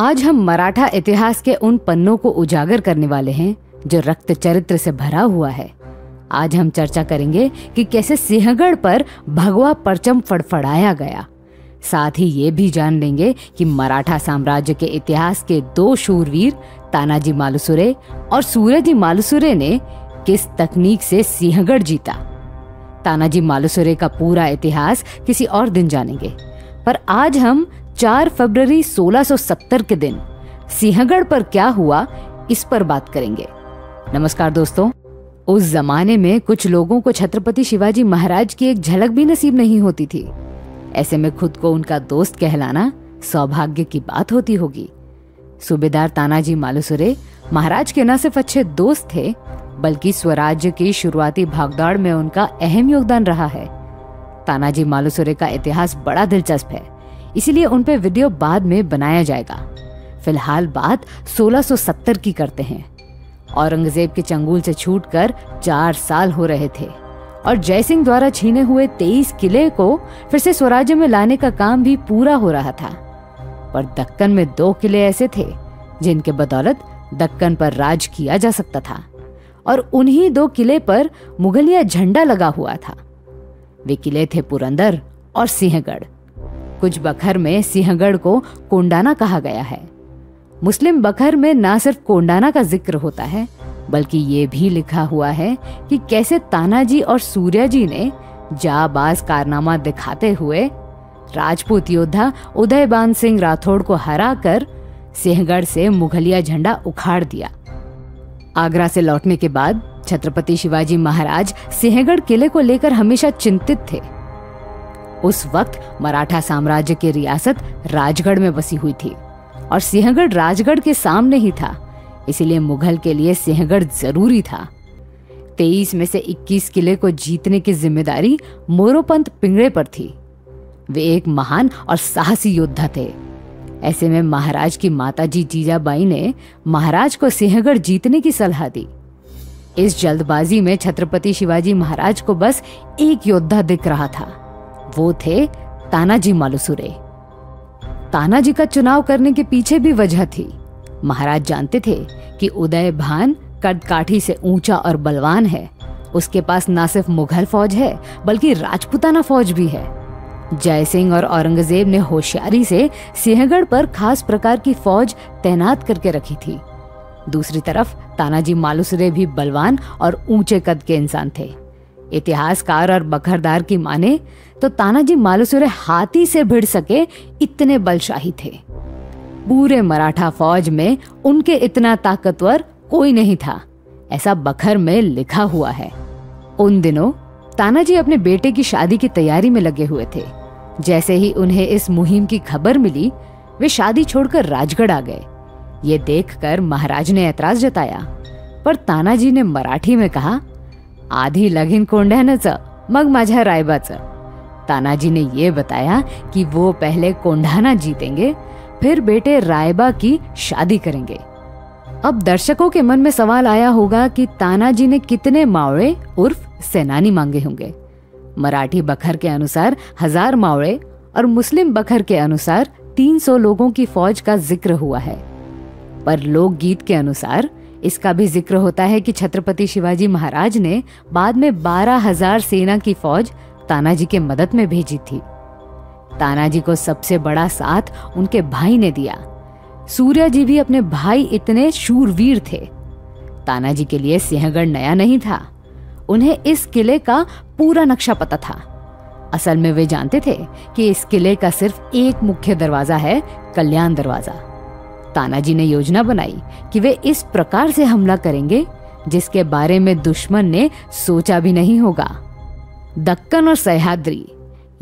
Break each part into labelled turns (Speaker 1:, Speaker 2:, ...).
Speaker 1: आज हम मराठा इतिहास के उन पन्नों को उजागर करने वाले हैं जो रक्त चरित्र से भरा हुआ है। आज हम चर्चा करेंगे कि कैसे सिंहगढ़ पर भगवा परचम फड़फड़ाया गया। साथ ही ये भी जान लेंगे कि मराठा साम्राज्य के इतिहास के दो शूरवीर तानाजी मालुसरे और सूर्यजी मालुसरे ने किस तकनीक से सिंहगढ़ जीता। तानाजी मालुसरे का पूरा इतिहास किसी और दिन जानेंगे, पर आज हम 4 फरवरी 1670 के दिन सिंहगढ़ पर क्या हुआ इस पर बात करेंगे। नमस्कार दोस्तों। उस जमाने में कुछ लोगों को छत्रपति शिवाजी महाराज की एक झलक भी नसीब नहीं होती थी। ऐसे में खुद को उनका दोस्त कहलाना सौभाग्य की बात होती होगी। सूबेदार तानाजी मालुसरे महाराज के न सिर्फ अच्छे दोस्त थे, बल्कि स्वराज्य की शुरुआती भागदौड़ में उनका अहम योगदान रहा है। तानाजी मालुसरे का इतिहास बड़ा दिलचस्प है, इसीलिए उन पे वीडियो बाद में बनाया जाएगा। फिलहाल बात 1670 की करते हैं। औरंगजेब के चंगुल से छूटकर 4 साल हो रहे थे और जयसिंह द्वारा छीने हुए 23 किले को फिर से स्वराज्य में लाने का काम भी पूरा हो रहा था। पर दक्कन में 2 किले ऐसे थे जिनके बदौलत दक्कन पर राज किया जा सकता था, और उन्हीं 2 किले पर मुगलिया झंडा लगा हुआ था। वे किले थे पुरंदर और सिंहगढ़। कुछ बखर में सिंहगढ़ को कोंडाना कहा गया है। मुस्लिम बखर में न सिर्फ कोंडाना का जिक्र होता है, बल्कि ये भी लिखा हुआ है कि कैसे तानाजी और सूर्यजी ने जाबाज कारनामा दिखाते हुए राजपूत योद्धा उदयबान सिंह राठौड़ को हराकर सिंहगढ़ से मुगलिया झंडा उखाड़ दिया। आगरा से लौटने के बाद छत्रपति शिवाजी महाराज सिंहगढ़ किले को लेकर हमेशा चिंतित थे। उस वक्त मराठा साम्राज्य की रियासत राजगढ़ में बसी हुई थी और सिंहगढ़ राजगढ़ के सामने ही था, इसीलिए मुगल के लिए सिंहगढ़ जरूरी था। 23 में से 21 किले को जीतने की जिम्मेदारी मोरोपंत पिंगड़े पर थी। वे एक महान और साहसी योद्धा थे। ऐसे में महाराज की माताजी जीजाबाई ने महाराज को सिंहगढ़ जीतने की सलाह दी। इस जल्दबाजी में छत्रपति शिवाजी महाराज को बस एक योद्धा दिख रहा था, वो थे तानाजी मालुसरे। तानाजी का चुनाव करने के पीछे भी वजह थी। महाराज जानते थे कि उदयभान कदकाठी से ऊंचा और बलवान है। उसके पास न सिर्फ मुगल फौज है, बल्कि राजपूताना फौज भी है। जयसिंह और औरंगजेब ने होशियारी से सिंहगढ़ पर खास प्रकार की फौज तैनात करके रखी थी। दूसरी तरफ तानाजी मालुसरे भी बलवान और ऊंचे कद के इंसान थे। इतिहासकार और बखरदार की माने तो तानाजी मालुसरे हाथी से भिड़ सके इतने बलशाही थे। पूरे मराठा फौज में उनके इतना ताकतवर कोई नहीं था, ऐसा बखर में लिखा हुआ है। उन दिनों तानाजी अपने बेटे की शादी की तैयारी में लगे हुए थे। जैसे ही उन्हें इस मुहिम की खबर मिली, वे शादी छोड़कर राजगढ़ आ गए। ये देखकर महाराज ने ऐतराज जताया, पर तानाजी ने मराठी में कहा, आधी लगीन कोंढ्यानंचं मग माझ्या रायबाचं। तानाजी ने ये बताया कि वो पहले कोंढाना जीतेंगे, फिर बेटे रायबा की शादी करेंगे। अब दर्शकों के मन में सवाल आया होगा कि तानाजी ने कितने मावड़े उर्फ सेनानी मांगे होंगे। मराठी बखर के अनुसार 1000 मावड़े और मुस्लिम बखर के अनुसार 300 लोगों की फौज का जिक्र हुआ है। पर लोकगीत के अनुसार इसका भी जिक्र होता है कि छत्रपति शिवाजी महाराज ने बाद में 12,000 सेना की फौज तानाजी के मदद में भेजी थी। तानाजी को सबसे बड़ा साथ उनके भाई ने दिया। सूर्यजी भी अपने भाई इतने शूरवीर थे। तानाजी के लिए सिंहगढ़ नया नहीं था। उन्हें इस किले का पूरा नक्शा पता था। असल में वे जानते थे कि इस किले का सिर्फ एक मुख्य दरवाजा है, कल्याण दरवाजा। तानाजी ने योजना बनाई कि वे इस प्रकार से हमला करेंगे जिसके बारे में दुश्मन ने सोचा भी नहीं होगा। दक्कन और सह्याद्री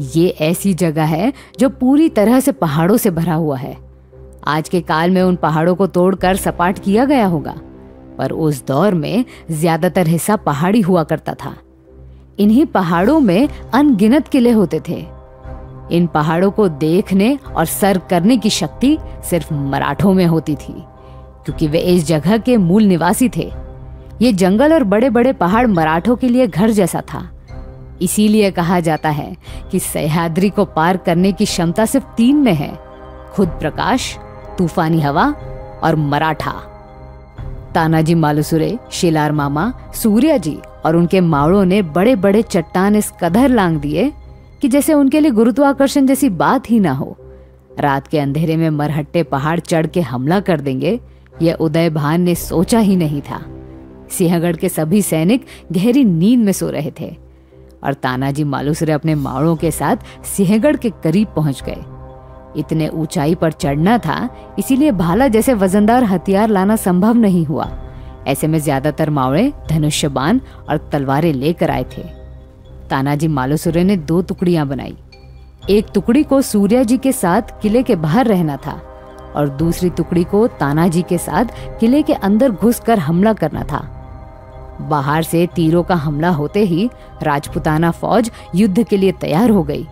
Speaker 1: ये ऐसी जगह है जो पूरी तरह से पहाड़ों से भरा हुआ है। आज के काल में उन पहाड़ों को तोड़कर सपाट किया गया होगा, पर उस दौर में ज्यादातर हिस्सा पहाड़ी हुआ करता था। इन्हीं पहाड़ों में अनगिनत किले होते थे। इन पहाड़ों को देखने और सर करने की शक्ति सिर्फ मराठों में होती थी, क्योंकि वे इस जगह के मूल निवासी थे। ये जंगल और बड़े बड़े पहाड़ मराठों के लिए घर जैसा था। इसीलिए कहा जाता है कि सह्याद्री को पार करने की क्षमता सिर्फ 3 में है, खुद प्रकाश, तूफानी हवा और मराठा। तानाजी मालुसरे, शेलार मामा, सूर्याजी और उनके मावड़ों ने बड़े बड़े चट्टान इस कदर लांग दिए कि जैसे उनके लिए गुरुत्वाकर्षण जैसी बात ही ना हो। रात के अंधेरे में मरहट्टे पहाड़ चढ़ के हमला कर देंगे, यह उदय भान ने सोचा ही नहीं था। सिंहगढ़ के सभी सैनिक गहरी नींद में सो रहे थे और तानाजी मालुसरे अपने मावड़ों के साथ सिंहगढ़ के करीब पहुंच गए। इतने ऊंचाई पर चढ़ना था, इसीलिए भाला जैसे वजनदार हथियार लाना संभव नहीं हुआ। ऐसे में ज्यादातर मावड़े धनुष्य बाण और तलवारें लेकर आए थे। तानाजी मालुसरे ने 2 टुकड़ियां बनाई। एक टुकड़ी को सूर्याजी के साथ किले के बाहर रहना था और दूसरी टुकड़ी को तानाजी के साथ किले के अंदर घुसकर हमला करना था। बाहर से तीरों का हमला होते ही राजपुताना फौज युद्ध के लिए तैयार हो गई।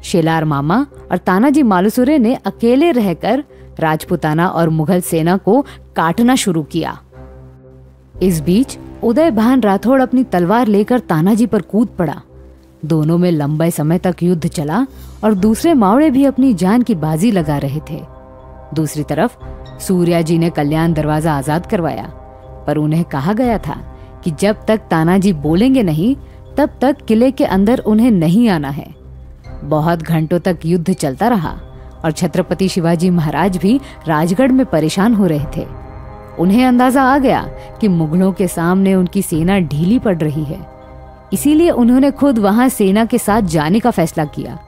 Speaker 1: शेलार मामा और तानाजी मालुसरे ने अकेले रहकर राजपुताना और मुगल सेना को काटना शुरू किया। इस बीच उदय भान राठौड़ अपनी तलवार लेकर तानाजी पर कूद पड़ा। दोनों में लंबे समय तक युद्ध चला और दूसरे मावड़े भी अपनी जान की बाजी लगा रहे थे। दूसरी तरफ सूर्याजी ने कल्याण दरवाजा आजाद करवाया, पर उन्हें कहा गया था कि जब तक तानाजी बोलेंगे नहीं तब तक किले के अंदर उन्हें नहीं आना है। बहुत घंटों तक युद्ध चलता रहा और छत्रपति शिवाजी महाराज भी राजगढ़ में परेशान हो रहे थे। उन्हें अंदाजा आ गया कि मुगलों के सामने उनकी सेना ढीली पड़ रही है, इसीलिए उन्होंने खुद वहां सेना के साथ जाने का फैसला किया।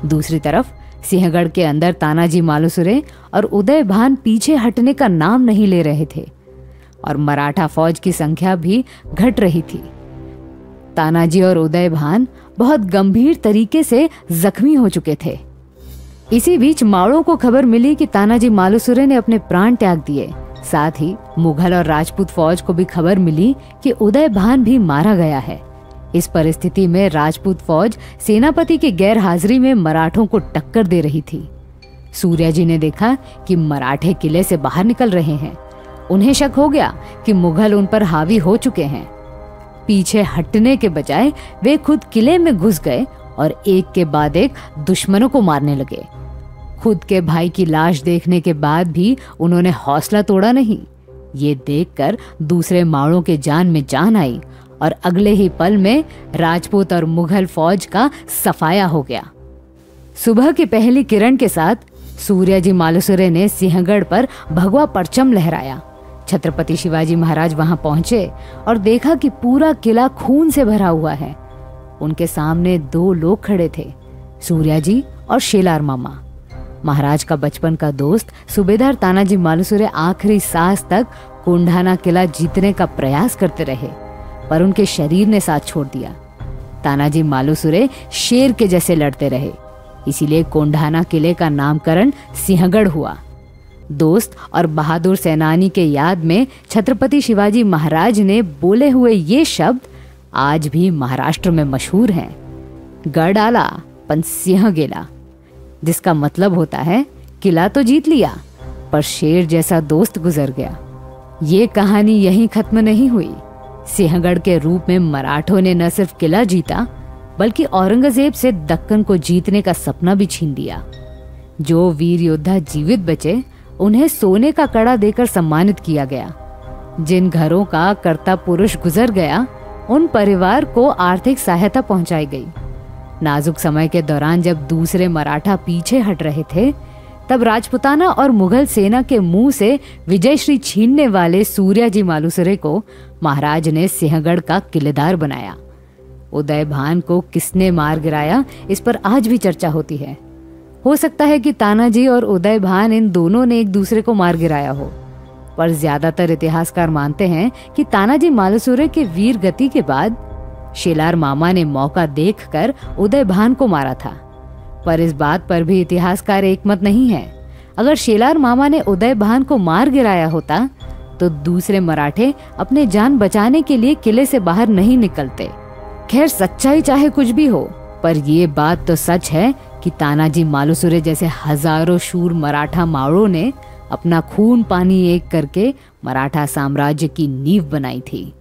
Speaker 1: दूसरी तरफ सिंहगढ़ के अंदर तानाजी मालुसरे और उदय भान पीछे हटने का नाम नहीं ले रहे थे और मराठा फौज की संख्या भी घट रही थी। तानाजी और उदय भान बहुत गंभीर तरीके से जख्मी हो चुके थे। इसी बीच मावड़ों को खबर मिली कि तानाजी मालुसरे ने अपने प्राण त्याग दिए। साथ ही मुगल और राजपूत फौज को भी खबर मिली कि उदय भान भी मारा गया है। इस परिस्थिति में राजपूत फौज सेनापति की गैर हाजिरी में मराठों को टक्कर दे रही थी। सूर्याजी ने देखा कि मराठे किले से बाहर निकल रहे हैं। उन्हें शक हो गया कि मुगल उन पर हावी हो चुके हैं। पीछे हटने के बजाय वे खुद किले में घुस गए और एक के बाद एक दुश्मनों को मारने लगे। खुद के भाई की लाश देखने के बाद भी उन्होंने हौसला तोड़ा नहीं। ये देखकर दूसरे मावड़ों के जान में जान आई और अगले ही पल में राजपूत और मुगल फौज का सफाया हो गया। सुबह की पहली किरण के साथ सूर्याजी मालुसरे ने सिंहगढ़ पर भगवा परचम लहराया। छत्रपति शिवाजी महाराज वहां पहुंचे और देखा कि पूरा किला खून से भरा हुआ है। उनके सामने 2 लोग खड़े थे, सूर्याजी और शेलार मामा। महाराज का बचपन का दोस्त सूबेदार तानाजी मालुसरे आखिरी सांस तक कोंढाना किला जीतने का प्रयास करते रहे, पर उनके शरीर ने साथ छोड़ दिया। तानाजी मालुसरे शेर के जैसे लड़ते रहे, इसीलिए कोंढाना किले का नामकरण सिंहगढ़ हुआ। दोस्त और बहादुर सेनानी के याद में छत्रपति शिवाजी महाराज ने बोले हुए ये शब्द आज भी महाराष्ट्र में मशहूर हैं, गढ़ आला पण सिंह गेला, जिसका मतलब होता है किला तो जीत लिया पर शेर जैसा दोस्त गुजर गया। ये कहानी यहीं खत्म नहीं हुई। सिंहगढ़ के रूप में मराठों ने न सिर्फ किला जीता बल्कि औरंगजेब से दक्कन को जीतने का सपना भी छीन लिया। जो वीर योद्धा जीवित बचे उन्हें सोने का कड़ा देकर सम्मानित किया गया। जिन घरों का कर्ता पुरुष गुजर गया उन परिवार को आर्थिक सहायता पहुंचाई गई। नाजुक समय के दौरान जब दूसरे मराठा पीछे हट रहे थे तब राजपुताना और मुगल सेना के मुंह से विजयश्री छीनने वाले सूर्याजी मालुसरे को महाराज ने सिंहगढ़ का किलेदार बनाया। उदय भान को किसने मार गिराया, इस पर आज भी चर्चा होती है। हो सकता है कि तानाजी और उदय भान इन दोनों ने एक दूसरे को मार गिराया हो, पर ज्यादातर इतिहासकार मानते हैं कि तानाजी मालुसरे के वीर गति के बाद शेलार मामा ने मौका देखकर उदय भान को मारा था। पर इस बात पर भी इतिहासकार एकमत नहीं है। अगर शेलार मामा ने उदय भान को मार गिराया होता तो दूसरे मराठे अपने जान बचाने के लिए किले से बाहर नहीं निकलते। खैर, सच्चाई चाहे कुछ भी हो, पर ये बात तो सच है कि तानाजी मालुसरे जैसे हजारों शूर मराठा मावड़ों ने अपना खून पानी एक करके मराठा साम्राज्य की नींव बनाई थी।